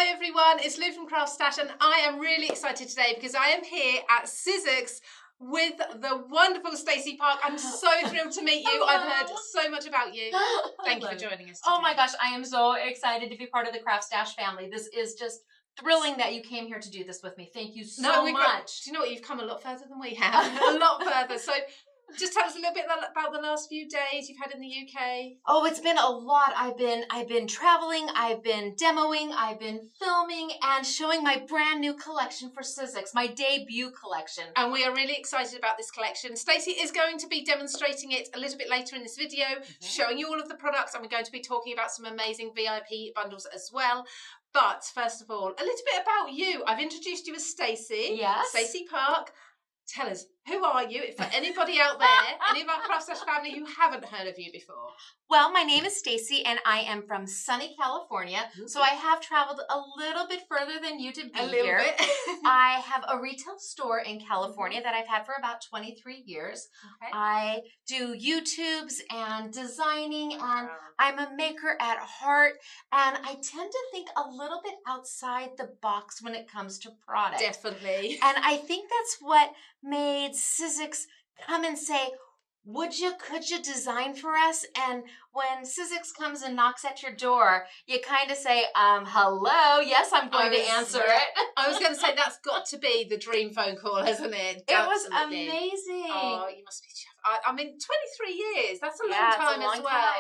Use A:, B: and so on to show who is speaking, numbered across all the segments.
A: Hi everyone, it's Lou from CraftStash and I am really excited today because I am here at SIZZIX with the wonderful Stacey Park. I'm so thrilled to meet you.
B: Hello.
A: I've heard so much about you. Thank you for joining us today.
B: Oh my gosh, I am so excited to be part of the CraftStash family. This is just thrilling that you came here to do this with me. Thank you so much.
A: Do you know what? You've come a lot further than we have. A lot further. So just tell us a little bit about the last few days you've had in the UK.
B: Oh, it's been a lot. I've been traveling, I've been demoing, I've been filming and showing my brand new collection for SIZZIX, my debut collection.
A: And we are really excited about this collection. Stacey is going to be demonstrating it a little bit later in this video, showing you all of the products, and we're going to be talking about some amazing VIP bundles as well. But first of all, a little bit about you. I've introduced you as Stacey.
B: Yes.
A: Stacey Park. Tell us, who are you? For anybody out there, any of our CraftStash family who haven't heard of you before.
B: Well, my name is Stacey and I am from sunny California. So I have traveled a little bit further than you to be here. I have a retail store in California that I've had for about 23 years. Okay. I do YouTubes and designing and I'm a maker at heart. And I tend to think a little bit outside the box when it comes to product.
A: Definitely.
B: And I think that's what made SIZZIX come and say, could you design for us? And when SIZZIX comes and knocks at your door, you kind of say, hello, yes, I'm going to answer it.
A: I was going to say that's got to be the dream phone call, hasn't it?
B: It was amazing.
A: Oh, you must be. I mean, 23 years, that's a long time as well.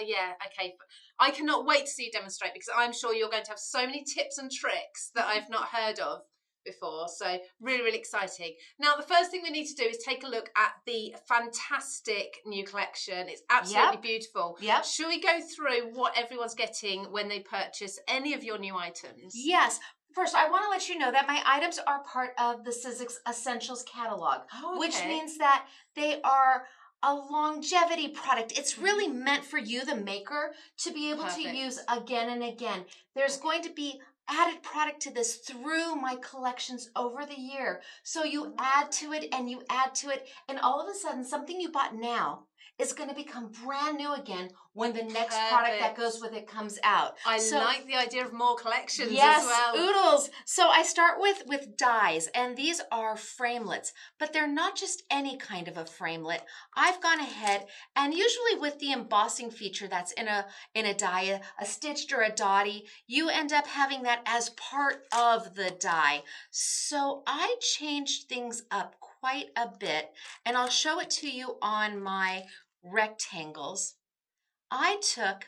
A: Yeah, okay. I cannot wait to see you demonstrate because I'm sure you're going to have so many tips and tricks that I've not heard of before, so really, really exciting. Now, the first thing we need to do is take a look at the fantastic new collection. It's absolutely beautiful.
B: Yep.
A: Should we go through what everyone's getting when they purchase any of your new items?
B: Yes. First, I want to let you know that my items are part of the SIZZIX Essentials catalog, which means that they are a longevity product. It's really meant for you, the maker, to be able to use again and again. There's going to be added product to this through my collections over the year. So you add to it and you add to it, and all of a sudden something you bought now is going to become brand new again when the next product that goes with it comes out.
A: I like the idea of more collections as well.
B: Yes, oodles. So I start with dies, and these are framelets, but they're not just any kind of a framelit. I've gone ahead and usually with the embossing feature that's in a die, a stitched or a dotty, you end up having that as part of the die. So I changed things up quite a bit, and I'll show it to you on my rectangles. I took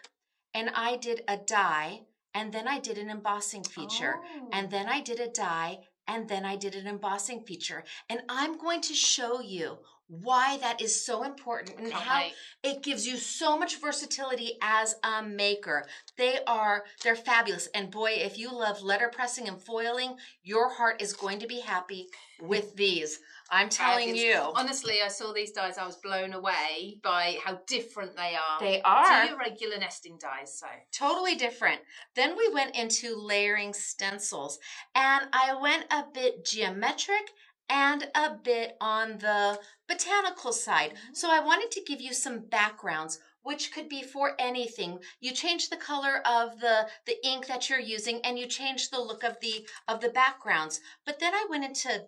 B: and I did a die, and then I did an embossing feature, and then I did a die, and then I did an embossing feature. And I'm going to show you why that is so important and how it gives you so much versatility as a maker. They're fabulous. And boy, if you love letterpressing and foiling, your heart is going to be happy with these. I'm telling you.
A: Honestly, I saw these dies. I was blown away by how different they are.
B: They are.
A: To your regular nesting dies. So
B: totally different. Then we went into layering stencils. And I went a bit geometric and a bit on the botanical side. So I wanted to give you some backgrounds, which could be for anything. You change the color of the ink that you're using, and you change the look of the backgrounds. But then I went into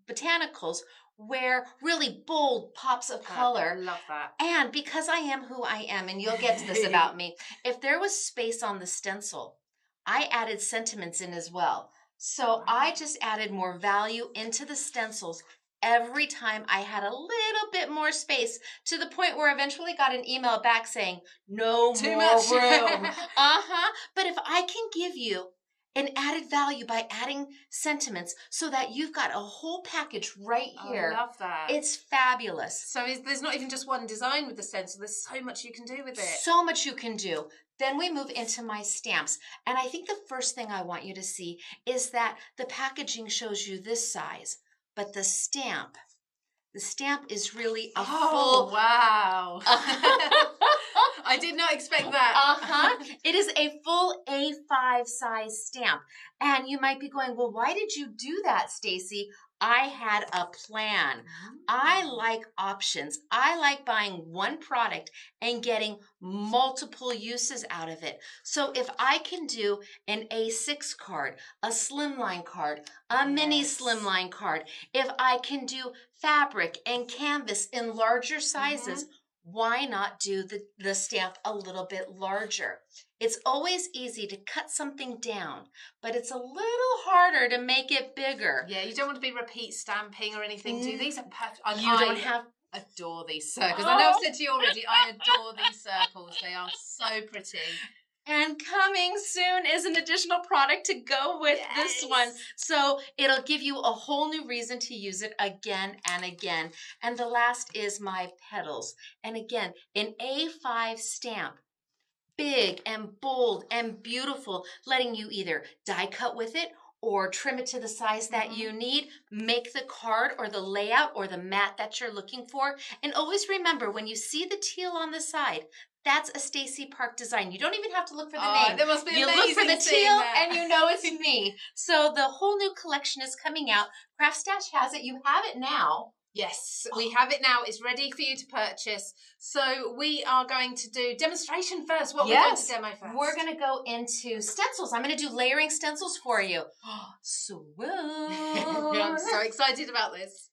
B: botanicals where really bold pops of color.
A: I love that.
B: And because I am who I am, and you'll get to this about me, if there was space on the stencil, I added sentiments in as well. So I just added more value into the stencils every time I had a little bit more space, to the point where I eventually got an email back saying, no
A: Too
B: more
A: much
B: room. But if I can give you an added value by adding sentiments so that you've got a whole package right here.
A: I love that.
B: It's fabulous.
A: So there's not even just one design with the stencil. There's so much you can do with it.
B: So much you can do. Then we move into my stamps. And I think the first thing I want you to see is that the packaging shows you this size, but the stamp is really a full...
A: wow. I did not expect that.
B: It is a full A5 size stamp. And you might be going, well, why did you do that, Stacey? I had a plan. I like options. I like buying one product and getting multiple uses out of it. So if I can do an A6 card, a slimline card, a mini slimline card, if I can do fabric and canvas in larger sizes, why not do the stamp a little bit larger? It's always easy to cut something down, but it's a little harder to make it bigger.
A: Yeah, you don't want to be repeat stamping or anything. These are perfect.
B: I
A: adore these circles. I know I've said to you already, I adore these circles. They are so pretty.
B: And coming soon is an additional product to go with this one. So it'll give you a whole new reason to use it again and again. And the last is my petals. And again, an A5 stamp. Big and bold and beautiful, letting you either die cut with it or trim it to the size that you need, make the card or the layout or the mat that you're looking for. And always remember, when you see the teal on the side, that's a Stacey Park design. You don't even have to look for the name.
A: That must be
B: you
A: amazing.
B: Look for the teal and you know it's me. So the whole new collection is coming out. CraftStash has it. You have it now.
A: Yes, we have it now. It's ready for you to purchase. So we are going to do demonstration first. What we're going to demo first?
B: We're going to go into stencils. I'm going to do layering stencils for you. Swoon.
A: I'm so excited about this.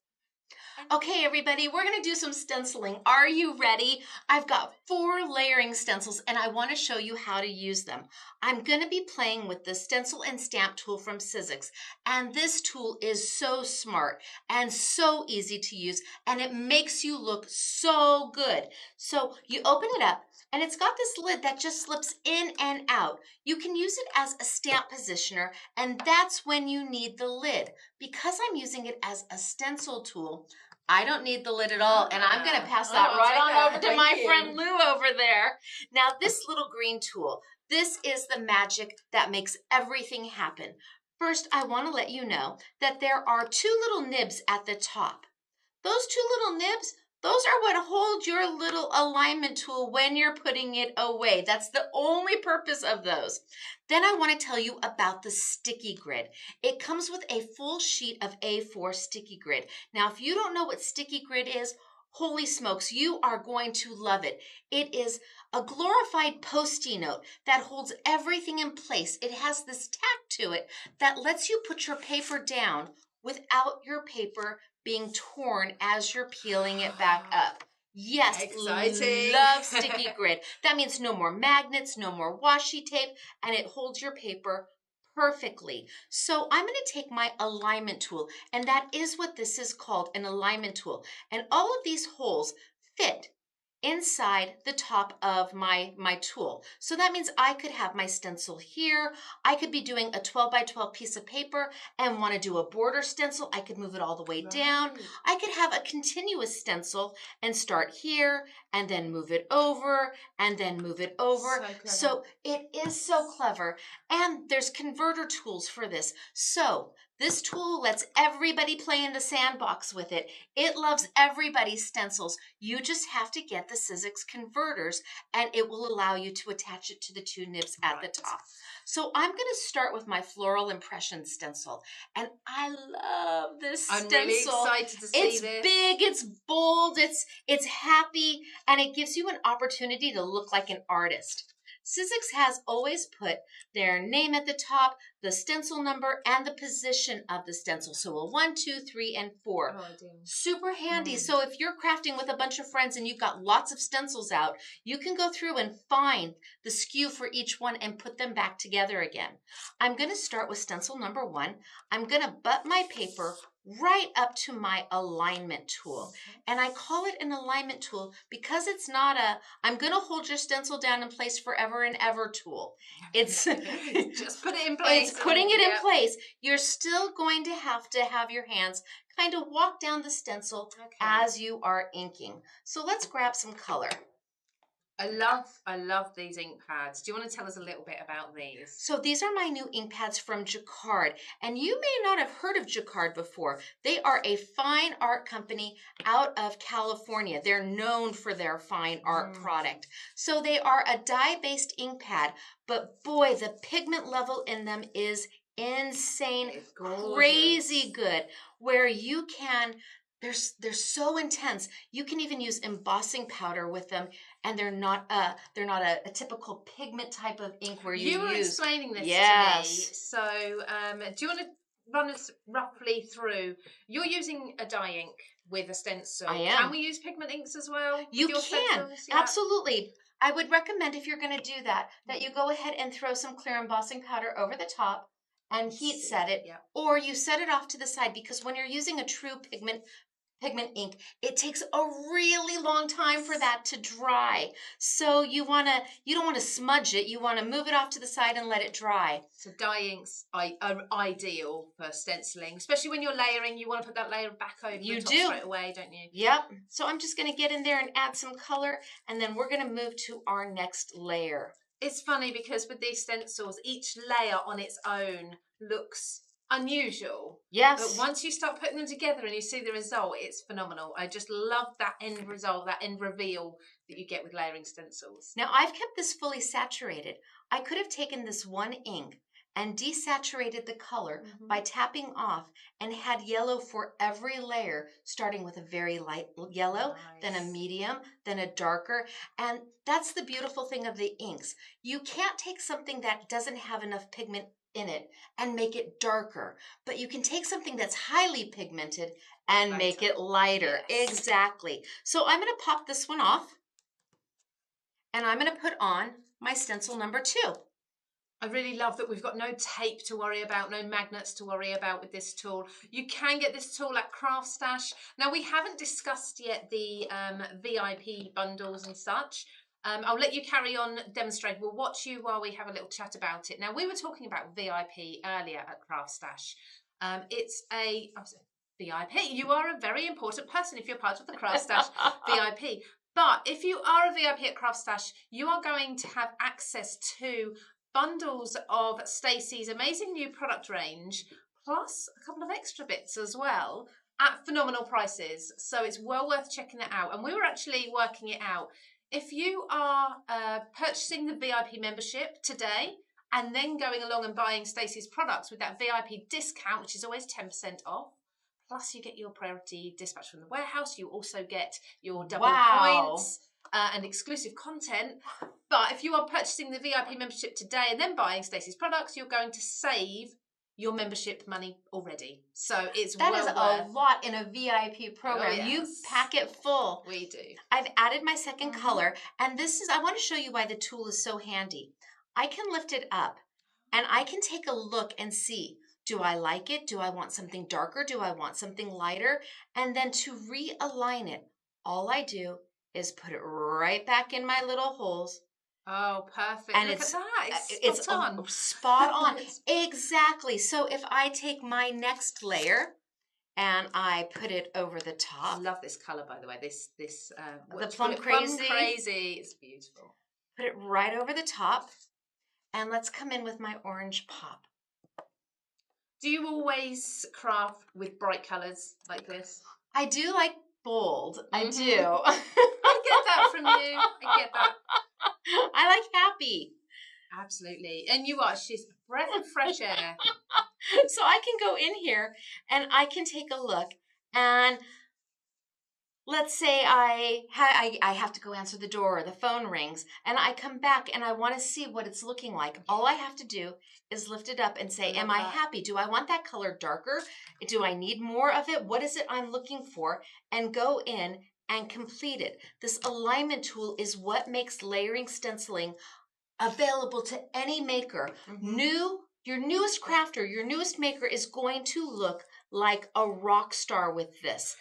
B: Okay, everybody, we're going to do some stenciling. Are you ready? I've got 4 layering stencils, and I want to show you how to use them. I'm going to be playing with the Stencil and Stamp tool from SIZZIX, and this tool is so smart and so easy to use, and it makes you look so good. So you open it up, and it's got this lid that just slips in and out. You can use it as a stamp positioner, and that's when you need the lid. Because I'm using it as a stencil tool, I don't need the lid at all, and I'm going to pass that right on over to my friend Lou over there. Now, this little green tool, this is the magic that makes everything happen. First, I want to let you know that there are 2 little nibs at the top. Those 2 little nibs, those are what hold your little alignment tool when you're putting it away. That's the only purpose of those. Then I want to tell you about the sticky grid. It comes with a full sheet of A4 sticky grid. Now, if you don't know what sticky grid is, holy smokes, you are going to love it. It is a glorified Post-it note that holds everything in place. It has this tack to it that lets you put your paper down without your paper being torn as you're peeling it back up. Yes,
A: exciting.
B: Love sticky grid. That means no more magnets, no more washi tape, and it holds your paper perfectly. So I'm going to take my alignment tool, and that is what this is called, an alignment tool. And all of these holes fit inside the top of my tool. So that means I could have my stencil here. I could be doing a 12 by 12 piece of paper and want to do a border stencil. I could move it all the way down. I could have a continuous stencil and start here and then move it over and then move it over. So it is so clever. And there's converter tools for this. So this tool lets everybody play in the sandbox with it. It loves everybody's stencils. You just have to get the SIZZIX converters, and it will allow you to attach it to the 2 nibs at the top. So I'm going to start with my floral impression stencil, and I love this stencil.
A: I'm really excited to see this.
B: It's big, it's bold, it's happy, and it gives you an opportunity to look like an artist. SIZZIX has always put their name at the top, the stencil number, and the position of the stencil. So a 1, 2, 3, and 4. Super handy. So if you're crafting with a bunch of friends and you've got lots of stencils out, you can go through and find the SKU for each one and put them back together again. I'm going to start with stencil number 1. I'm going to butt my paper right up to my alignment tool. And I call it an alignment tool because it's not a, I'm going to hold your stencil down in place forever and ever tool. It's
A: just put it in place.
B: It's putting it in place. You're still going to have your hands kind of walk down the stencil as you are inking. So let's grab some color.
A: I love these ink pads. Do you want to tell us a little bit about these?
B: So these are my new ink pads from Jacquard, and you may not have heard of Jacquard before. They are a fine art company out of California. They're known for their fine art product. So they are a dye-based ink pad, but boy, the pigment level in them is insane, crazy good, where you can, they're so intense. You can even use embossing powder with them, and they're not a typical pigment type of ink where you
A: were
B: use.
A: explaining this to me. So do you want to run us roughly through? You're using a dye ink with a stencil.
B: I am.
A: Can we use pigment inks as well?
B: You can. Yeah. Absolutely. I would recommend, if you're going to do that, that you go ahead and throw some clear embossing powder over the top and heat set it, or you set it off to the side, because when you're using a true pigment ink, it takes a really long time for that to dry. So you don't want to smudge it. You want to move it off to the side and let it dry.
A: So dye inks are ideal for stenciling, especially when you're layering. You want to put that layer back over the top straight away, don't you?
B: Yep. So I'm just going to get in there and add some color, and then we're going to move to our next layer.
A: It's funny because with these stencils, each layer on its own looks unusual.
B: Yes.
A: But once you start putting them together and you see the result, it's phenomenal. I just love that end result, that end reveal that you get with layering stencils.
B: Now, I've kept this fully saturated. I could have taken this one ink and desaturated the color by tapping off, and had yellow for every layer, starting with a very light yellow, then a medium, then a darker. And that's the beautiful thing of the inks. You can't take something that doesn't have enough pigment in it and make it darker, but you can take something that's highly pigmented and make it lighter. Exactly. So I'm going to pop this one off, and I'm going to put on my stencil number 2.
A: I really love that we've got no tape to worry about, no magnets to worry about with this tool. You can get this tool at CraftStash. Now, we haven't discussed yet the VIP bundles and such. I'll let you carry on demonstrating. We'll watch you while we have a little chat about it. Now, we were talking about VIP earlier at CraftStash. It's a VIP. You are a very important person if you're part of the CraftStash VIP. But if you are a VIP at CraftStash, you are going to have access to bundles of Stacey's amazing new product range, plus a couple of extra bits as well at phenomenal prices. So it's well worth checking it out. And we were actually working it out. If you are purchasing the VIP membership today and then going along and buying Stacey's products with that VIP discount, which is always 10% off, plus you get your priority dispatch from the warehouse, you also get your double points and exclusive content. But if you are purchasing the VIP membership today and then buying Stacey's products, you're going to save your membership money already. So it's
B: that is a lot in a VIP program.
A: Oh, yes.
B: You pack it full.
A: We do.
B: I've added my second color, and I want to show you why the tool is so handy. I can lift it up and I can take a look and see, do I like it? Do I want something darker? Do I want something lighter? And then to realign it, all I do is put it right back in my little holes.
A: Oh, perfect.
B: And
A: Look
B: it's
A: at that.
B: It's spot on. Exactly. So if I take my next layer and I put it over the top.
A: I love this color, by the way. This
B: the plum crazy.
A: Plum crazy. It's beautiful.
B: Put it right over the top, and let's come in with my orange pop.
A: Do you always craft with bright colors like this?
B: I do like bold. I do.
A: I get that from you. I get that.
B: I like happy.
A: Absolutely. And you are. She's a breath of fresh air.
B: So I can go in here and I can take a look, and let's say I have to go answer the door, or the phone rings, and I come back and I want to see what it's looking like. All I have to do is lift it up and say, am I happy? Do I want that color darker? Do I need more of it? What is it I'm looking for? And go in and complete it. This alignment tool is what makes layering stenciling available to any maker. Your newest crafter, your newest maker is going to look like a rock star with this.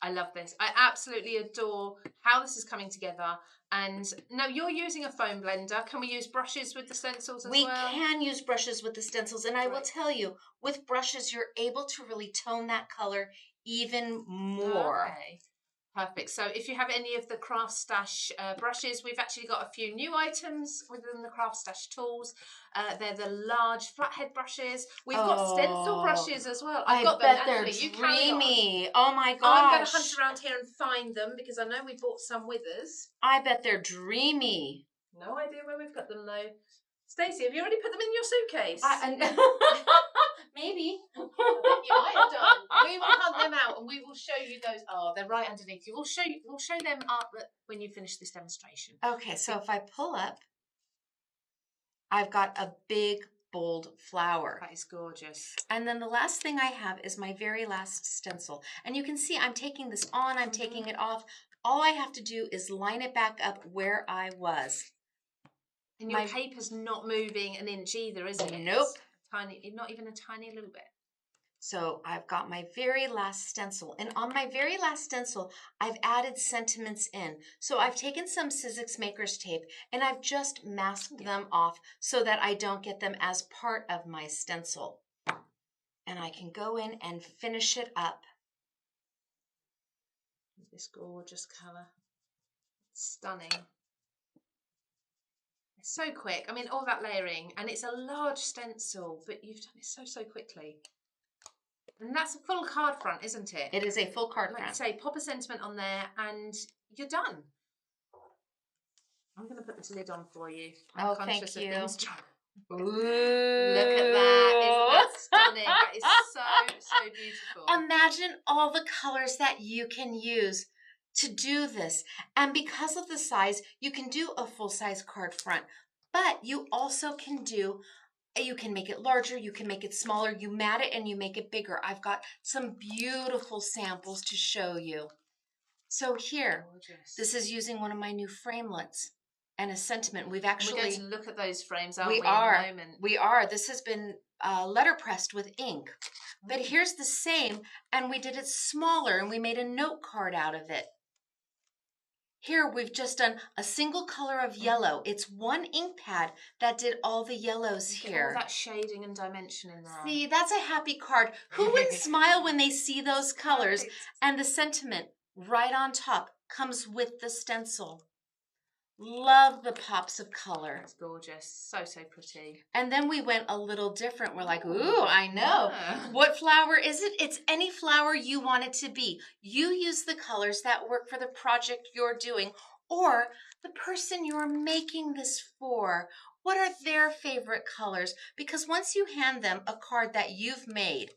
A: I love this. I absolutely adore how this is coming together. And now you're using a foam blender. Can we use brushes with the stencils as well?
B: We can use brushes with the stencils. And I will tell you, with brushes, you're able to really tone that color even more.
A: Okay. Perfect. So if you have any of the CraftStash brushes, we've actually got a few new items within the CraftStash tools. They're the large flathead brushes. We've got stencil brushes as well.
B: I bet they're dreamy. Oh my gosh.
A: I'm going to hunt around here and find them because I know we brought some with us.
B: I bet they're dreamy.
A: No idea where we've got them though. Stacey, have you already put them in your suitcase?
B: Maybe.
A: I think you might have done. We will hunt them out and we will show you those. Oh, they're right underneath you. We'll show them up when you finish this demonstration.
B: Okay, so if I pull up, I've got a big, bold flower.
A: That is gorgeous.
B: And then the last thing I have is my very last stencil. And you can see I'm taking this on, I'm taking it off. All I have to do is line it back up where I was.
A: And your paper's not moving an inch either, is it?
B: Nope.
A: Tiny, not even a tiny little bit.
B: So I've got my very last stencil. And on my very last stencil, I've added sentiments in. So I've taken some SIZZIX Maker's Tape and I've just masked them off so that I don't get them as part of my stencil. And I can go in and finish it up.
A: This gorgeous colour. Stunning. It's so quick. I mean, all that layering, and it's a large stencil, but you've done it so quickly. And that's a full card front, isn't it?
B: It is a full card front.
A: Like I say, pop a sentiment on there and you're done. I'm going to put this lid on for you.
B: I'm thank you.
A: Ooh. Look at that. Isn't that stunning? That is so beautiful.
B: Imagine all the colors that you can use to do this. And because of the size, you can do a full-size card front, but you also can do, you can make it larger, you can make it smaller, you mat it and you make it bigger. I've got some beautiful samples to show you. So here, this is using one of my new framelits and a sentiment. We're going
A: to look at those frames, aren't we?
B: In a moment. We are. This has been letterpressed with ink. But here's the same, and we did it smaller, and we made a note card out of it. Here we've just done a single color of yellow. It's one ink pad that did all the yellows here.
A: All that shading and dimension in there.
B: See, that's a happy card. Who wouldn't smile when they see those colors? And the sentiment right on top comes with the stencil. Love the pops of color.
A: It's gorgeous. So pretty.
B: And then we went a little different. We're like, ooh, I know. Yeah. What flower is it? It's any flower you want it to be. You use the colors that work for the project you're doing or the person you're making this for. What are their favorite colors? Because once you hand them a card that you've made,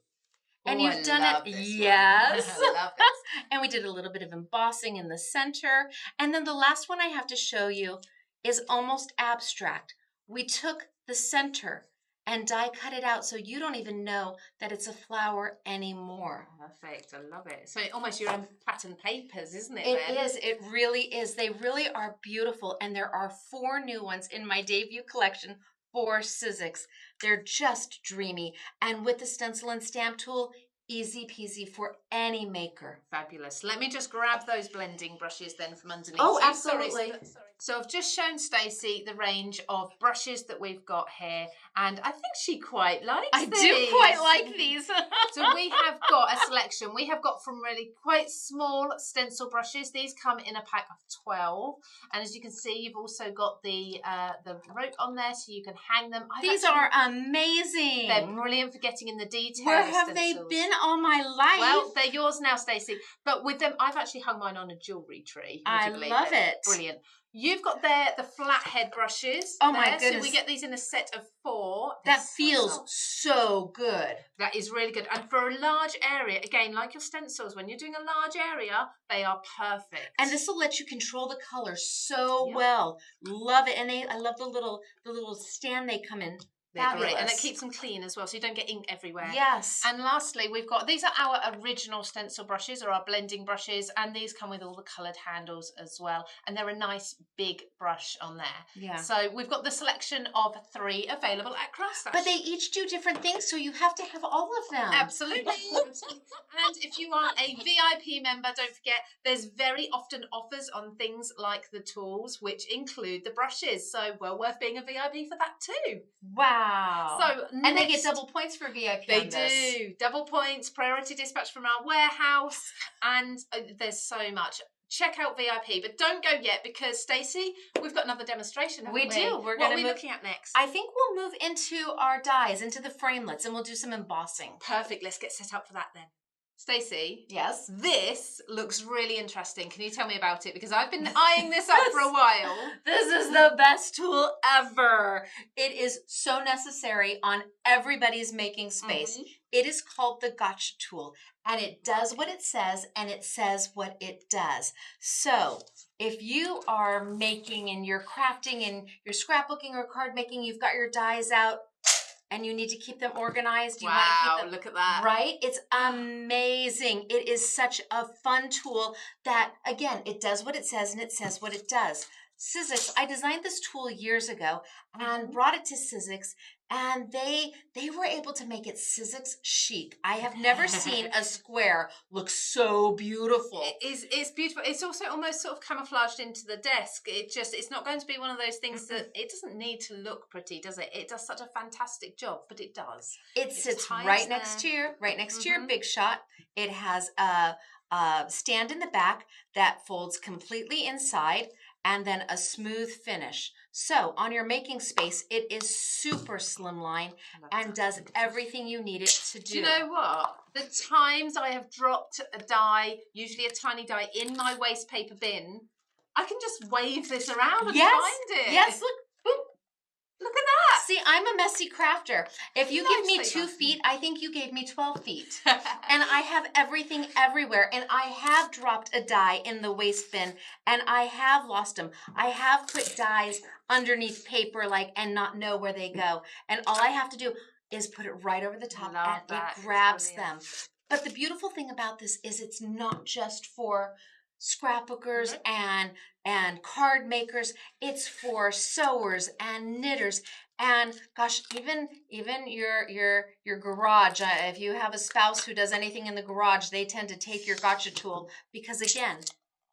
B: and you've done it, yes.
A: I love this.
B: And we did a little bit of embossing in the center. And then the last one I have to show you is almost abstract. We took the center and die cut it out so you don't even know that it's a flower anymore.
A: Perfect. I love it. So almost your own pattern papers, isn't it?
B: It is. It really is. They really are beautiful. And there are 4 new ones in my debut collection for SIZZIX. They're just dreamy. And with the stencil and stamp tool, easy peasy for any maker.
A: Fabulous. Let me just grab those blending brushes then from underneath.
B: Oh, absolutely.
A: Sorry. So I've just shown Stacey the range of brushes that we've got here, and I think she quite likes these. I
B: do quite like these.
A: So we have got a selection. We have got from really quite small stencil brushes. These come in a pack of 12, and as you can see, you've also got the rope on there so you can hang them.
B: These are amazing.
A: They're brilliant for getting in the details.
B: Where have they been all my life?
A: Well, they're yours now, Stacey. But with them, I've actually hung mine on a jewellery tree.
B: I love it.
A: Brilliant. You've got there the flathead brushes.
B: Oh my goodness.
A: So we get these in a set of 4.
B: That feels so good.
A: That is really good. And for a large area, again, like your stencils, when you're doing a large area, they are perfect.
B: And this will let you control the color so well. Love it. And I love the little stand they come in.
A: Fabulous. And it keeps them clean as well, so you don't get ink everywhere.
B: Yes.
A: And lastly, we've got, these are our original stencil brushes or our blending brushes, and these come with all the coloured handles as well. And they're a nice big brush on there.
B: Yeah.
A: So we've got the selection of 3 available at CraftStash.
B: But they each do different things, so you have to have all of them.
A: Absolutely. And if you are a VIP member, don't forget, there's very often offers on things like the tools, which include the brushes. So well worth being a VIP for that too.
B: Wow.
A: So
B: and they get double points for VIP on this.
A: They do. Double points, priority dispatch from our warehouse, and there's so much. Check out VIP, but don't go yet because, Stacey, we've got another demonstration, haven't we?
B: We do.
A: What are we looking at next?
B: I think we'll move into our dies, into the framelits, and we'll do some embossing.
A: Perfect. Let's get set up for that then. Stacey?
B: Yes?
A: This looks really interesting. Can you tell me about it? Because I've been eyeing this up for a while.
B: This is the best tool ever. It is so necessary on everybody's making space. It is called the Getch Tool, and it does what it says, and it says what it does. So if you are making and you're crafting and you're scrapbooking or card making, you've got your dies out, and you need to keep them organized. You want to keep them,
A: look at that.
B: Right? It's amazing. It is such a fun tool that, again, it does what it says and it says what it does. SIZZIX, I designed this tool years ago and brought it to SIZZIX, and they were able to make it SIZZIX chic. I have never seen a square look so beautiful.
A: It's beautiful. It's also almost sort of camouflaged into the desk. It's not going to be one of those things that it doesn't need to look pretty, does it? It does such a fantastic job, but it does.
B: It sits right next to your big shot. It has a stand in the back that folds completely inside, and then a smooth finish. So on your making space, it is super slimline and does everything you need it to do.
A: Do you know what? The times I have dropped a die, usually a tiny die, in my waste paper bin, I can just wave this around and find it.
B: Yes, look.
A: Look at that.
B: See, I'm a messy crafter. If you give me 2 feet, I think you gave me 12 feet. And I have everything everywhere. And I have dropped a die in the waste bin, and I have lost them. I have put dies underneath paper and not know where they go. And all I have to do is put it right over the top, and it grabs them. But the beautiful thing about this is it's not just for scrapbookers and card makers. It's for sewers and knitters, and gosh, even your garage. If you have a spouse who does anything in the garage, they tend to take your Getch Tool because, again,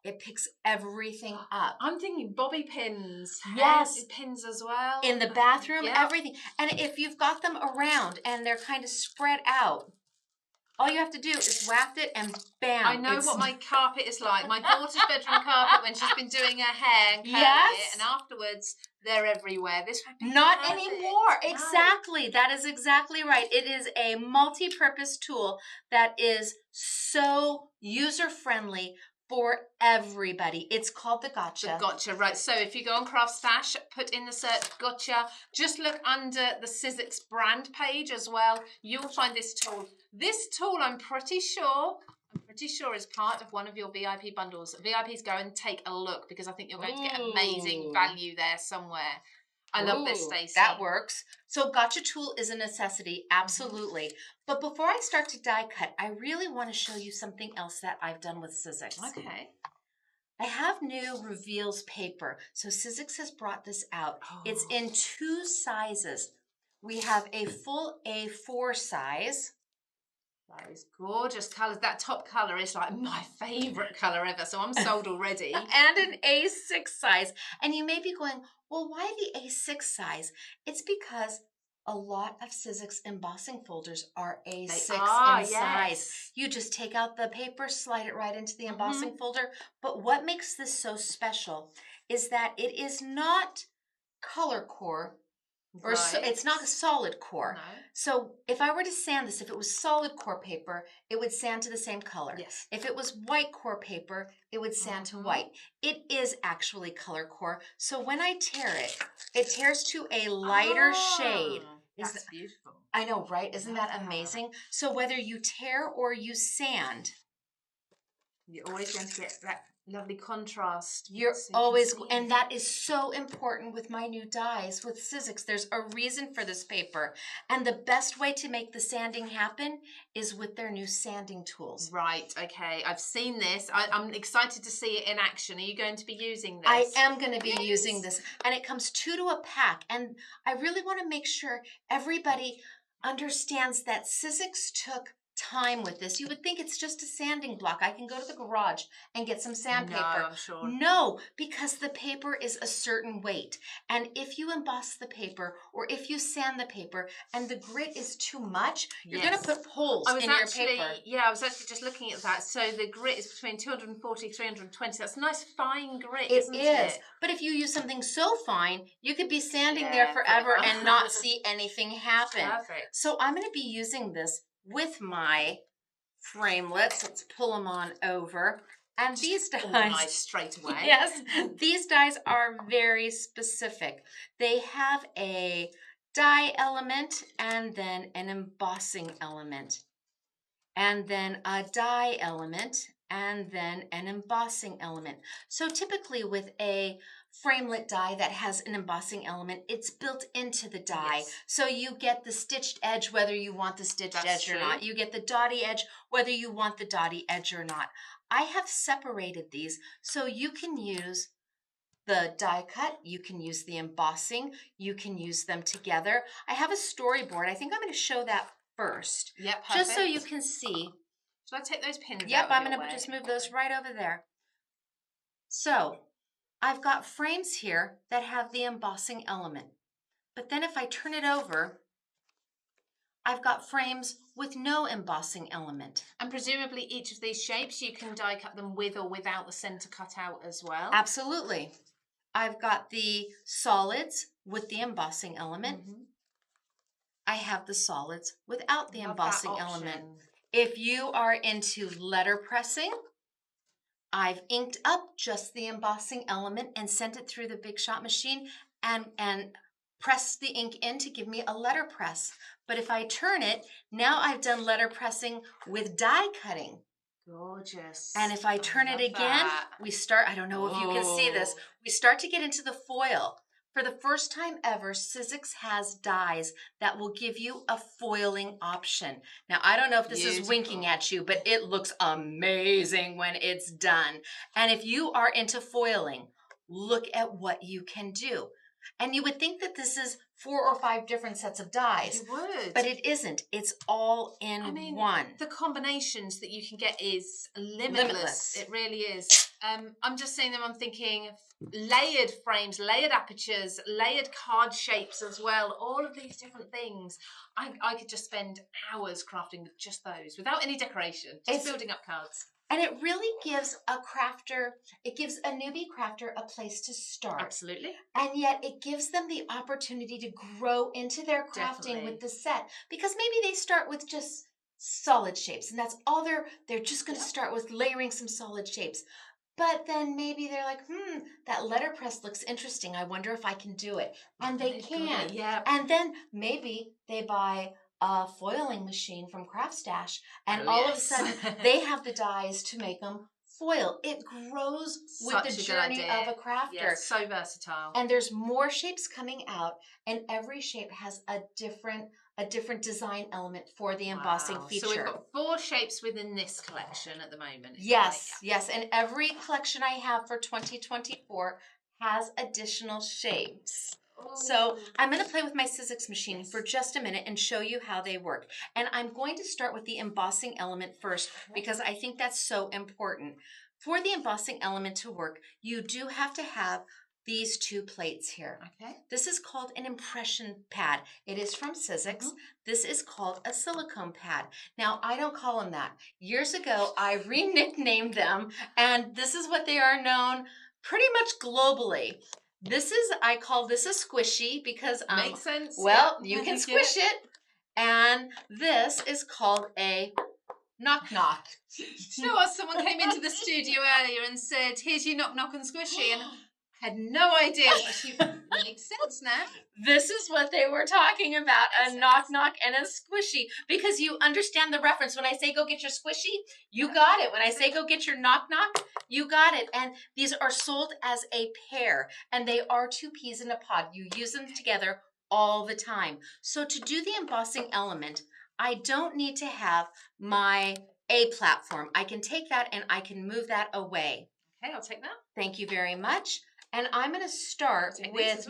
B: it picks everything up.
A: I'm thinking bobby pins.
B: Yes.
A: Pins as well.
B: In the bathroom, everything. And if you've got them around and they're kind of spread out, all you have to do is waft it and bam.
A: I know what my carpet is like. My daughter's bedroom carpet when she's been doing her hair and curling it, and afterwards they're everywhere. This would be
B: not anymore. No. Exactly. That is exactly right. It is a multi-purpose tool that is so user-friendly for everybody. It's called the Gotcha.
A: The Gotcha, right. So if you go on CraftStash, put in the search Gotcha, just look under the SIZZIX brand page as well. You'll find this tool. This tool, I'm pretty sure is part of one of your VIP bundles. VIPs, go and take a look because I think you're going to get amazing value there somewhere. I love this, Stacey.
B: That works. So Getch Tool is a necessity, absolutely. But before I start to die cut, I really want to show you something else that I've done with SIZZIX.
A: Okay.
B: I have new reveals paper. So SIZZIX has brought this out. It's in 2 sizes. We have a full A4 size.
A: That is gorgeous colours. That top colour is like my favourite colour ever, so I'm sold already.
B: And an A6 size. And you may be going, well, why the A6 size? It's because a lot of SIZZIX embossing folders are A6 in size. You just take out the paper, slide it right into the embossing folder. But what makes this so special is that it is not color core. It's not a solid core. No. So if I were to sand this, if it was solid core paper, it would sand to the same color.
A: Yes.
B: If it was white core paper, it would sand to white. It is actually color core. So when I tear it, it tears to a lighter shade.
A: That's beautiful.
B: I know, right? Isn't that amazing? So whether you tear or you sand,
A: you're always going to get that lovely contrast.
B: You're always, and that is so important with my new dies with SIZZIX. There's a reason for this paper, and the best way to make the sanding happen is with their new sanding tools.
A: Right. Okay. I've seen this. I'm excited to see it in action. Are you going to be using this?
B: I am going to be using this, and it comes 2 to a pack, and I really want to make sure everybody understands that SIZZIX took time with this. You would think it's just a sanding block. I can go to the garage and get some sandpaper.
A: No, I'm sure.
B: No, because the paper is a certain weight. And if you emboss the paper or if you sand the paper and the grit is too much, you're going to put holes in your paper.
A: Yeah, I was actually just looking at that. So the grit is between 240, 320. That's a nice fine grit, isn't it?
B: But if you use something so fine, you could be sanding there forever and not see anything happen.
A: Perfect.
B: So I'm going to be using this with my framelets. Let's pull them on over. And these dies,
A: straight away.
B: Yes, these dies are very specific. They have a die element and then an embossing element. And then a die element and then an embossing element. So typically with a framelit die that has an embossing element, it's built into the die. Yes. So you get the stitched edge whether you want the stitched edge or not. You get the dotty edge whether you want the dotty edge or not. I have separated these so you can use the die cut, you can use the embossing, you can use them together. I have a storyboard. I think I'm going to show that first.
A: Yep, perfect.
B: Just so you can see.
A: Should I take those pins out?
B: Yep, I'm going to just move those right over there. So I've got frames here that have the embossing element. But then if I turn it over, I've got frames with no embossing element.
A: And presumably each of these shapes, you can die cut them with or without the center cut out as well?
B: Absolutely. I've got the solids with the embossing element. I have the solids without the embossing element. If you are into letter pressing, I've inked up just the embossing element and sent it through the Big Shot machine and pressed the ink in to give me a letter press. But if I turn it, now I've done letter pressing with die cutting.
A: Gorgeous.
B: And if I turn it again, we start, I don't know if you can see this, we start to get into the foil. For the first time ever, SIZZIX has dies that will give you a foiling option. Now, I don't know if this is winking at you, but it looks amazing when it's done. And if you are into foiling, look at what you can do. And you would think that this is 4 or 5 different sets of dies.
A: You would.
B: But it isn't. It's all in one.
A: The combinations that you can get is limitless. It really is. I'm just seeing them, I'm thinking layered frames, layered apertures, layered card shapes as well. All of these different things. I could just spend hours crafting with just those without any decoration. Just building up cards.
B: And it really gives a crafter, it gives a newbie crafter a place to start.
A: Absolutely.
B: And yet it gives them the opportunity to grow into their crafting with the set. Because maybe they start with just solid shapes and that's all they're just going to start with layering some solid shapes. But then maybe they're like, that letterpress looks interesting. I wonder if I can do it. And they can.
A: Yeah.
B: And then maybe they buy a foiling machine from CraftStash, and all of a sudden they have the dies to make them foil. It grows with the journey of a crafter.
A: Yes, so versatile.
B: And there's more shapes coming out, and every shape has a different design element for the embossing feature.
A: So we've got 4 shapes within this collection at the moment.
B: Yes, yes, and every collection I have for 2024 has additional shapes. So I'm going to play with my SIZZIX machine for just a minute and show you how they work. And I'm going to start with the embossing element first because I think that's so important. For the embossing element to work, you do have to have these 2 plates here.
A: Okay.
B: This is called an impression pad. It is from SIZZIX. This is called a silicone pad. Now, I don't call them that. Years ago, I re-nicknamed them, and this is what they are known pretty much globally. I call this a squishy because
A: makes sense.
B: Well, you can squish it. And this is called a knock knock.
A: You know what? Someone came into the studio earlier and said, "Here's your knock knock and squishy," and I had no idea. Makes sense now.
B: This is what they were talking about, a knock knock and a squishy, because you understand the reference. When I say go get your squishy, you got it. When I say go get your knock knock, you got it. And these are sold as a pair, and they are 2 peas in a pod. You use them together all the time. So to do the embossing element, I don't need to have my A platform. I can take that and I can move that away.
A: Okay, I'll take that.
B: Thank you very much. And I'm going to start with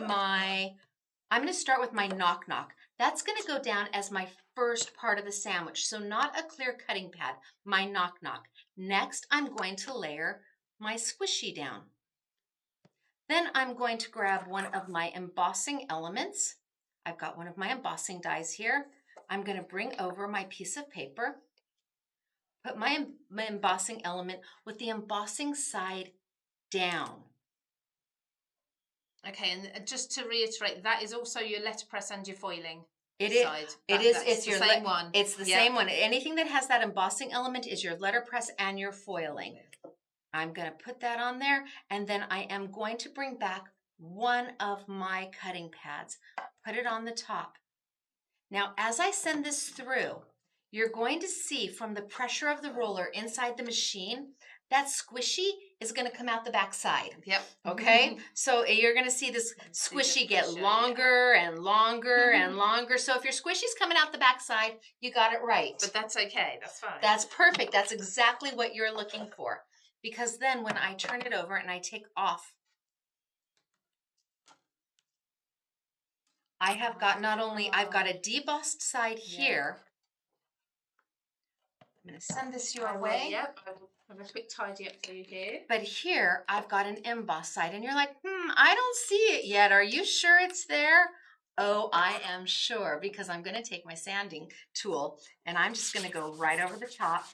B: my knock knock. That's going to go down as my first part of the sandwich. So not a clear cutting pad, my knock-knock. Next, I'm going to layer my squishy down. Then I'm going to grab one of my embossing elements. I've got one of my embossing dies here. I'm going to bring over my piece of paper, put my embossing element with the embossing side down.
A: Okay, and just to reiterate, that is also your letterpress and your foiling.
B: It's your same one. It's the same one. Anything that has that embossing element is your letterpress and your foiling. I'm going to put that on there, and then I am going to bring back one of my cutting pads, put it on the top. Now, as I send this through, you're going to see from the pressure of the roller inside the machine, that squishy is going to come out the back side.
A: Yep.
B: Okay? So you're going to see this squishy get longer and longer and longer. So if your squishy's coming out the back side, you got it right.
A: But that's okay. That's fine.
B: That's perfect. That's exactly what you're looking for. Because then when I turn it over and I take off, I have got I've got a debossed side here. I'm going to send this your way.
A: Yep, I'll have a quick tidy up for you here.
B: But here I've got an embossed side, and you're like, I don't see it yet. Are you sure it's there? Oh, I am sure, because I'm going to take my sanding tool and I'm just going to go right over the top.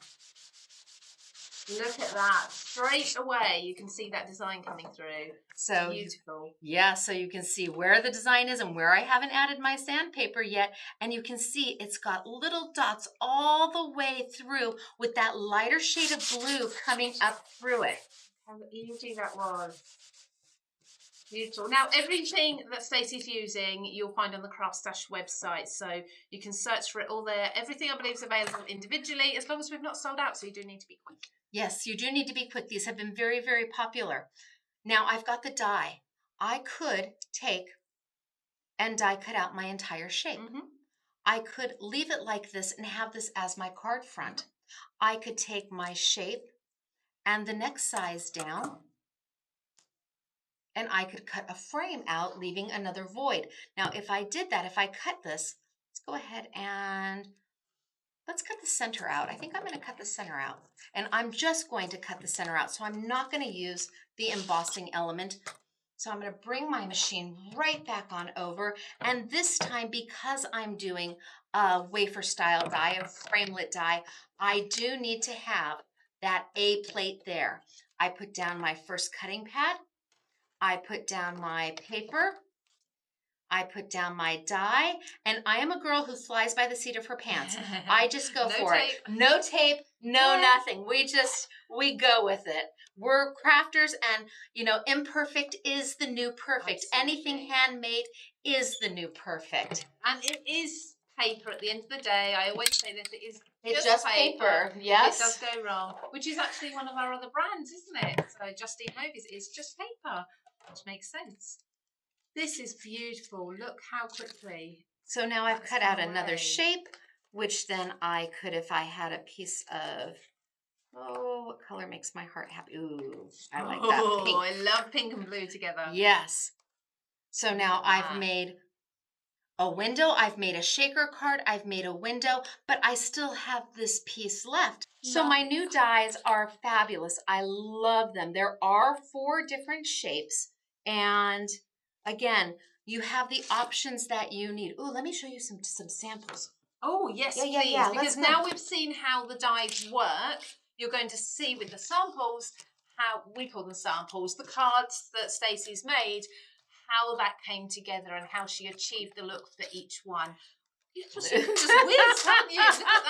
A: Look at that. Straight away, you can see that design coming through.
B: So
A: beautiful.
B: Yeah, so you can see where the design is and where I haven't added my sandpaper yet. And you can see it's got little dots all the way through with that lighter shade of blue coming up through it.
A: How easy that was. Beautiful. Now, everything that Stacey's using, you'll find on the CraftStash website. So you can search for it all there. Everything, I believe, is available individually, as long as we've not sold out. So you do need to be quick.
B: Yes, you do need to be quick. These have been very, very popular. Now, I've got the die. I could take and die cut out my entire shape. I could leave it like this and have this as my card front. I could take my shape and the next size down, and I could cut a frame out, leaving another void. Now, if I did that, if I cut this, let's go ahead and let's cut the center out. I think I'm going to cut the center out. And I'm just going to cut the center out. So I'm not going to use the embossing element. So I'm going to bring my machine right back on over. And this time, because I'm doing a wafer style die, a framelit die, I do need to have that A plate there. I put down my first cutting pad. I put down my paper. I put down my die, and I am a girl who flies by the seat of her pants. I just go for it. No tape, no nothing. We go with it. We're crafters, and imperfect is the new perfect. Absolutely. Anything handmade is the new perfect.
A: And it is paper at the end of the day. I always say this,
B: it's just paper. Yes.
A: It does go wrong, which is actually one of our other brands, isn't it? So Justine Hovies is just paper, which makes sense. This is beautiful. Look how quickly.
B: So now I've cut out another shape, which then I could, if I had a piece of, what color makes my heart happy? Ooh, I like that pink.
A: I love pink and blue together.
B: Yes. So now I've made a window, I've made a shaker card, I've made a window, but I still have this piece left. So my new dies are fabulous. I love them. There are 4 different shapes, and again, you have the options that you need. Oh, let me show you some samples.
A: Oh, yes, please. Because now we've seen how the dies work, you're going to see with the samples, how we call them samples, the cards that Stacey's made, how that came together and how she achieved the look for each one. You can just whiz, can't you? Look at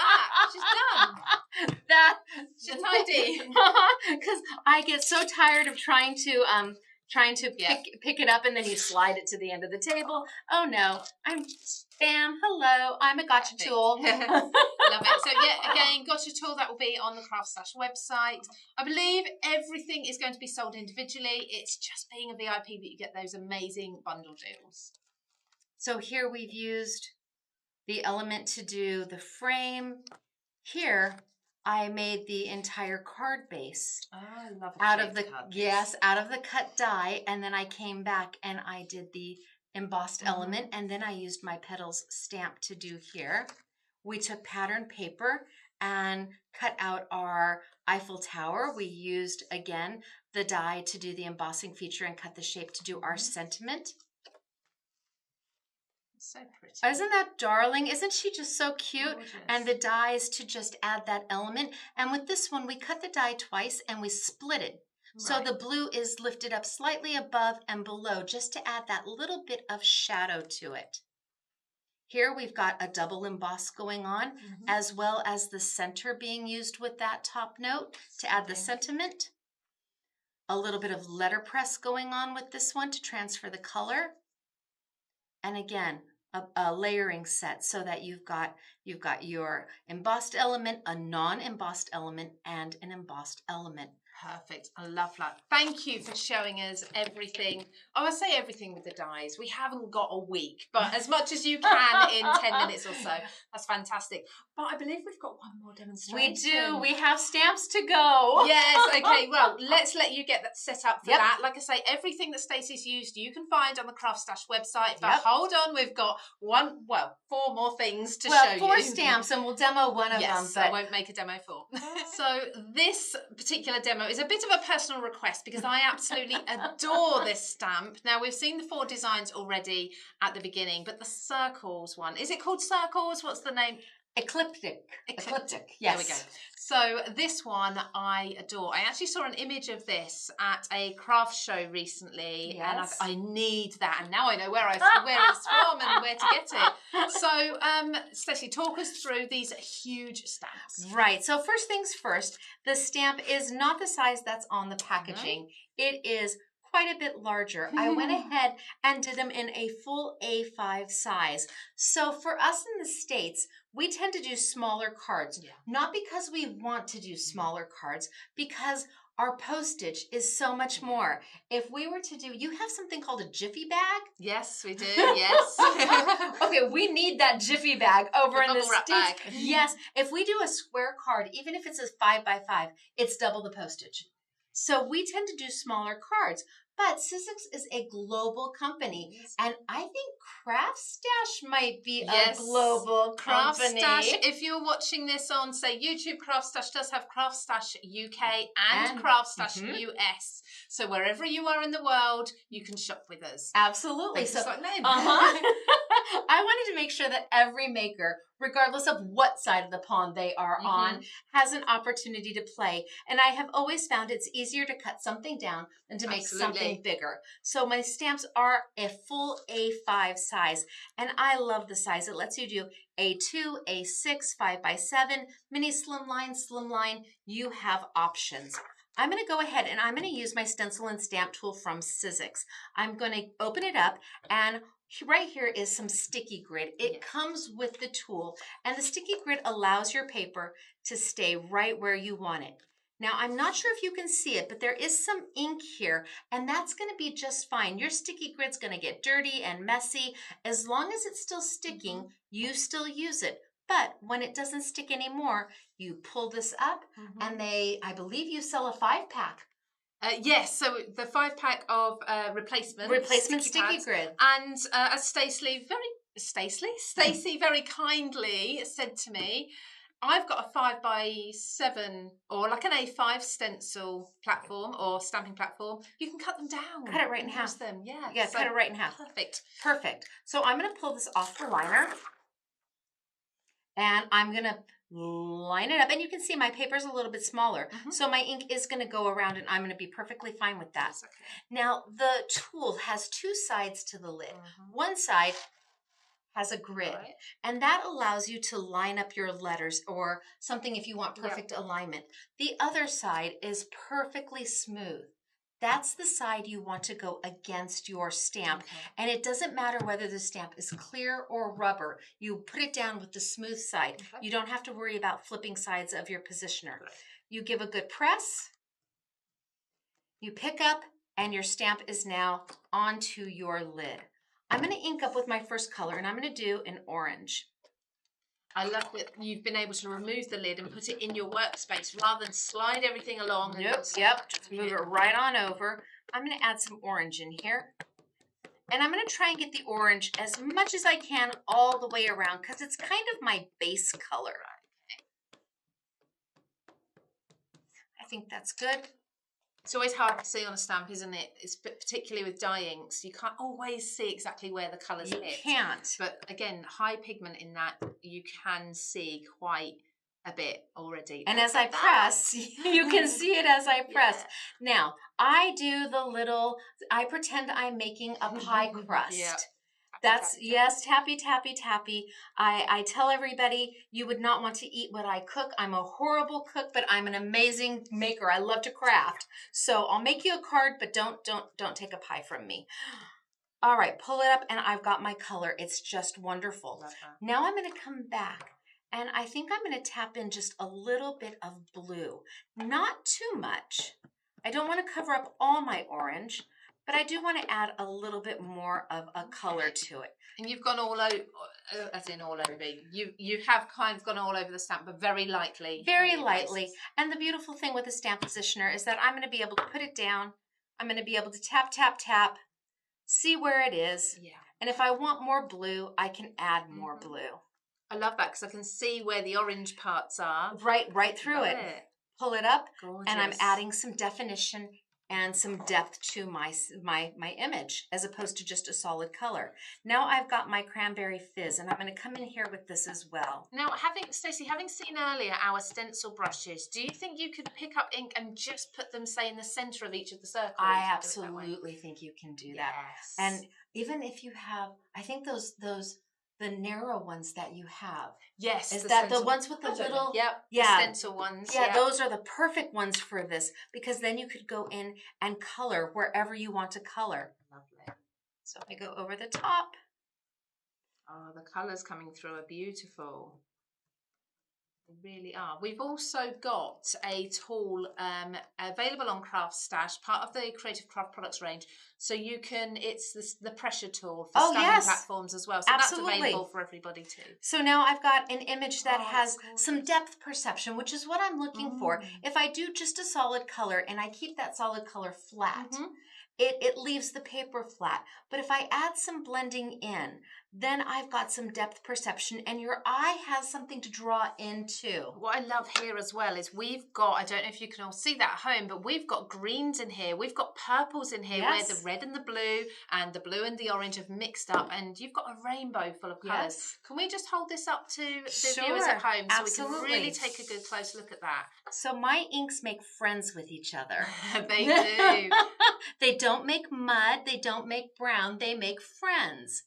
A: that. She's done. She's tidy.
B: Because I get so tired of trying to pick it up, and then you slide it to the end of the table. Oh no, hello, I'm a gotcha tool.
A: Love it. So again, gotcha tool, that will be on the CraftStash website. I believe everything is going to be sold individually. It's just being a VIP that you get those amazing bundle deals.
B: So here we've used the element to do the frame. Here I made the entire card base
A: I love
B: out of the cut die, and then I came back and I did the embossed element, and then I used my petals stamp to do here. we took pattern paper and cut out our Eiffel Tower. We used, again, the die to do the embossing feature and cut the shape to do our sentiment.
A: So pretty.
B: Isn't that darling? Isn't she just so cute?
A: Gorgeous.
B: And the die is to just add that element. And with this one, we cut the die twice and we split it. Right. So the blue is lifted up slightly above and below just to add that little bit of shadow to it. Here we've got a double emboss going on, as well as the center being used with that top note to add the sentiment. A little bit of letterpress going on with this one to transfer the color. And again, a layering set so that you've got your embossed element, a non-embossed element, and an embossed element.
A: Perfect. I love that. Thank you for showing us everything. Oh, I say everything with the dies. We haven't got a week, but as much as you can in 10 minutes or so. That's fantastic. But I believe we've got one more demonstration.
B: We do. We have stamps to go.
A: Yes. Okay. Well, let's let you get that set up for that. Like I say, everything that Stacey's used, you can find on the CraftStash website. But hold on, we've got four more things to show you.
B: 4 stamps, and we'll demo one of them. But
A: I won't make a demo 4. So this particular demo is a bit of a personal request because I absolutely adore this stamp. Now, we've seen the 4 designs already at the beginning, but the circles one, is it called circles? What's the name?
B: Ecliptic. Yes.
A: There we go. So this one I adore. I actually saw an image of this at a craft show recently, and I need that. And now I know where it's from and where to get it. So, Stacey, talk us through these huge stamps.
B: Right. So first things first, the stamp is not the size that's on the packaging. It is quite a bit larger. I went ahead and did them in a full A5 size. So for us in the States, we tend to do smaller cards, not because we want to do smaller cards, because our postage is so much more. If we were to do, you have something called a Jiffy bag?
A: Yes, we do. Yes.
B: Okay, we need that Jiffy bag over in the States.
A: Bag.
B: Yes. If we do a square card, even if it's a 5x5, it's double the postage. So we tend to do smaller cards. But SIZZIX is a global company, and I think CraftStash might be a global company.
A: CraftStash, if you're watching this on, say, YouTube, CraftStash does have CraftStash UK and CraftStash US. So wherever you are in the world, you can shop with us.
B: Absolutely.
A: So, name.
B: I wanted to make sure that every maker, regardless of what side of the pond they are on, has an opportunity to play. And I have always found it's easier to cut something down than to make something bigger. So my stamps are a full A5 size, and I love the size. It lets you do A2, A6, 5x7, mini slimline. You have options. I'm going to go ahead and I'm going to use my stencil and stamp tool from SIZZIX. I'm going to open it up, and right here is some sticky grid. It comes with the tool, and the sticky grid allows your paper to stay right where you want it. Now, I'm not sure if you can see it, but there is some ink here, and that's going to be just fine. Your sticky grid's going to get dirty and messy. As long as it's still sticking, you still use it. But when it doesn't stick anymore, you pull this up, and I believe you sell a 5-pack.
A: Yes, so the 5-pack of replacement sticky grid. And as Stacey very kindly said to me, I've got a 5x7 or like an A5 stencil platform or stamping platform. You can cut them down.
B: Cut it right in half.
A: Them,
B: yeah, so cut it right in half.
A: Perfect.
B: So I'm going to pull this off the liner, and I'm going to line it up. And you can see my paper's a little bit smaller. So my ink is going to go around, and I'm going to be perfectly fine with that.
A: Okay.
B: Now, the tool has 2 sides to the lid. One side has a grid, and that allows you to line up your letters or something if you want perfect alignment. The other side is perfectly smooth. That's the side you want to go against your stamp. And it doesn't matter whether the stamp is clear or rubber. You put it down with the smooth side. You don't have to worry about flipping sides of your positioner. You give a good press, you pick up, and your stamp is now onto your lid. I'm going to ink up with my first color, and I'm going to do an orange.
A: I love that you've been able to remove the lid and put it in your workspace rather than slide everything along.
B: Yep, just move it right on over. I'm going to add some orange in here. And I'm going to try and get the orange as much as I can all the way around because it's kind of my base color. I think that's good.
A: It's always hard to see on a stamp, isn't it? It's particularly with dye inks. You can't always see exactly where the colours hit.
B: You can't.
A: But again, high pigment in that, you can see quite a bit already.
B: And as I press, you can see it as I press. Yeah. Now, I pretend I'm making a pie crust. Yeah. That's, yes, tappy, tappy, tappy. I tell everybody you would not want to eat what I cook. I'm a horrible cook, but I'm an amazing maker. I love to craft. So I'll make you a card, but don't take a pie from me. All right, pull it up, and I've got my color. It's just wonderful. Now I'm going to come back, and I think I'm going to tap in just a little bit of blue. Not too much. I don't want to cover up all my orange, but I do want to add a little bit more of a color to it.
A: And you've gone all over, as in all over. You have kind of gone all over the stamp, but very lightly.
B: Very lightly. And the beautiful thing with the stamp positioner is that I'm going to be able to put it down. I'm going to be able to tap, tap, tap, see where it is. Yeah. And if I want more blue, I can add more blue.
A: I love that because I can see where the orange parts are.
B: Right through it. Pull it up. Gorgeous. And I'm adding some definition and some depth to my image as opposed to just a solid color. Now I've got my cranberry fizz, and I'm going to come in here with this as well.
A: Now, Stacey, having seen earlier our stencil brushes, do you think you could pick up ink and just put them, say, in the center of each of the circles?
B: I absolutely think you can do that. And even if you have, I think the narrow ones that you have.
A: Yes.
B: Is that the ones with the little?
A: Yep. Yeah. The stencil ones.
B: Yeah, those are the perfect ones for this because then you could go in and color wherever you want to color.
A: Lovely.
B: So I go over the top.
A: Oh, the colours coming through are beautiful. They really are. We've also got a tool available on CraftStash, part of the Creative Craft Products range. So you can, it's the pressure tool for stamping platforms as well. So that's available for everybody too.
B: So now I've got an image that has some depth perception, which is what I'm looking for. If I do just a solid color and I keep that solid color flat, it leaves the paper flat. But if I add some blending in, then I've got some depth perception and your eye has something to draw into.
A: What I love here as well is we've got, I don't know if you can all see that at home, but we've got greens in here. We've got purples in here where the red and the blue and the orange have mixed up, and you've got a rainbow full of colours. Can we just hold this up to the viewers at home so we can really take a good close look at that?
B: So my inks make friends with each other.
A: They do.
B: They don't make mud. They don't make brown. They make friends.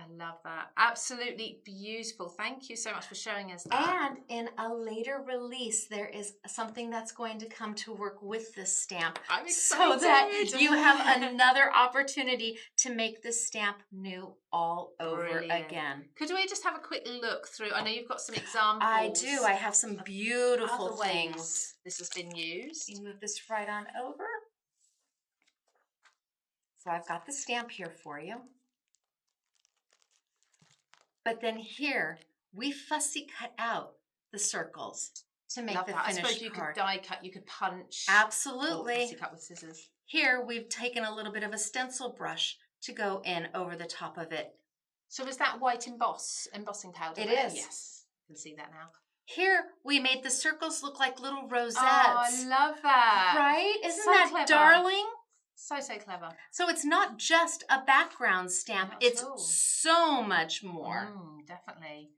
A: I love that. Absolutely beautiful. Thank you so much for showing us that.
B: And in a later release, there is something that's going to come to work with this stamp.
A: I'm excited.
B: So that you have another opportunity to make this stamp new all over again.
A: Could we just have a quick look through? I know you've got some examples.
B: I do. I have some beautiful things.
A: This has been used.
B: You move this right on over. So I've got the stamp here for you. But then here, we fussy cut out the circles to make the finished card. I suppose
A: you could die cut, you could punch.
B: Absolutely.
A: Or fussy cut with scissors.
B: Here, we've taken a little bit of a stencil brush to go in over the top of it.
A: So is that white embossing powder?
B: It is.
A: Yes, I can see that now.
B: Here, we made the circles look like little rosettes.
A: Oh, I love that.
B: Right? Isn't that clever. Darling?
A: So clever.
B: So it's not just a background stamp. It's so much more.
A: Definitely.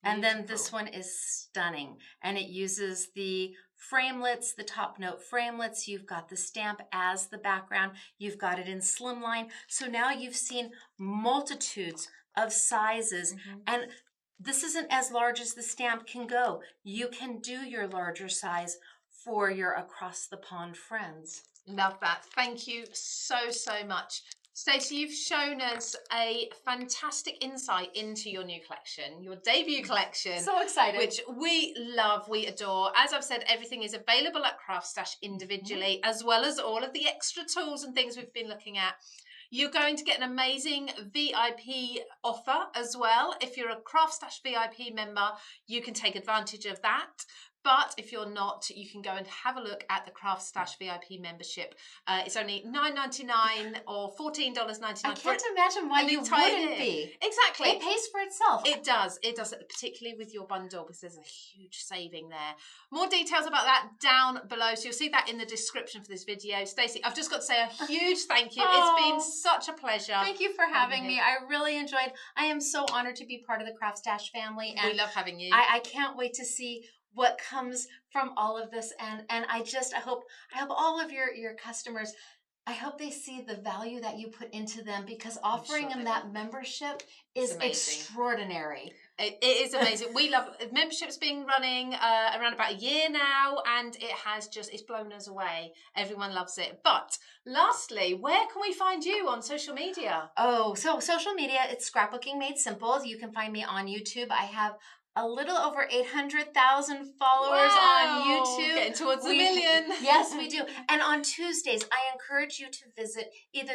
B: And then this one is stunning. And it uses the framelits, the top note framelits. You've got the stamp as the background. You've got it in slimline. So now you've seen multitudes of sizes. And this isn't as large as the stamp can go. You can do your larger size for your across the pond friends.
A: Love that. Thank you so much. Stacey, you've shown us a fantastic insight into your new collection, your debut collection.
B: So excited.
A: Which we love, we adore. As I've said, everything is available at CraftStash individually, as well as all of the extra tools and things we've been looking at. You're going to get an amazing VIP offer as well. If you're a CraftStash VIP member, you can take advantage of that. But if you're not, you can go and have a look at the CraftStash VIP membership. It's only $9.99 or $14.99.
B: I can't imagine why you wouldn't be.
A: Exactly.
B: It pays for itself.
A: It does. It does, particularly with your bundle, because there's a huge saving there. More details about that down below. So you'll see that in the description for this video. Stacey, I've just got to say a huge thank you. It's been such a pleasure.
B: Thank you for having me. I really enjoyed. I am so honored to be part of the CraftStash family. And
A: we love having you.
B: I can't wait to see what comes from all of this. And I hope all of your customers, I hope they see the value that you put into them, because offering them that membership is extraordinary.
A: It is amazing. We love membership's been running around about a year now, and it's blown us away. Everyone loves it. But lastly, where can we find you on social media?
B: Oh, so social media, it's Scrapbooking Made Simple. You can find me on YouTube. I have a little over 800,000 followers on YouTube.
A: Getting towards a million.
B: Yes, we do. And on Tuesdays, I encourage you to visit either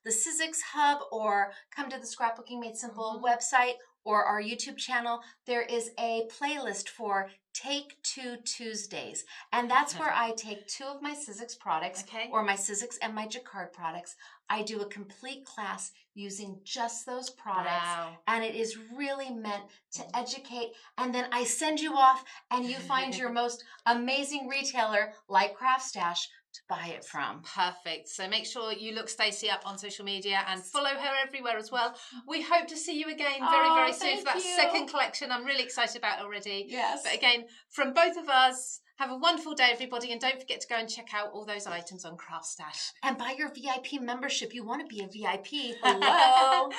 B: the SIZZIX hub or come to the Scrapbooking Made Simple website or our YouTube channel. There is a playlist for Take Two Tuesdays. And that's where I take 2 of my SIZZIX products or my SIZZIX and my Jacquard products. I do a complete class using just those products. And it is really meant to educate. And then I send you off and you find your most amazing retailer like CraftStash to buy it from.
A: Perfect. So make sure you look Stacey up on social media and follow her everywhere as well. We hope to see you again very, very soon for that second collection. I'm really excited about it already.
B: Yes.
A: But again, from both of us, have a wonderful day, everybody. And don't forget to go and check out all those items on CraftStash.
B: And buy your VIP membership. You want to be a VIP. Hello.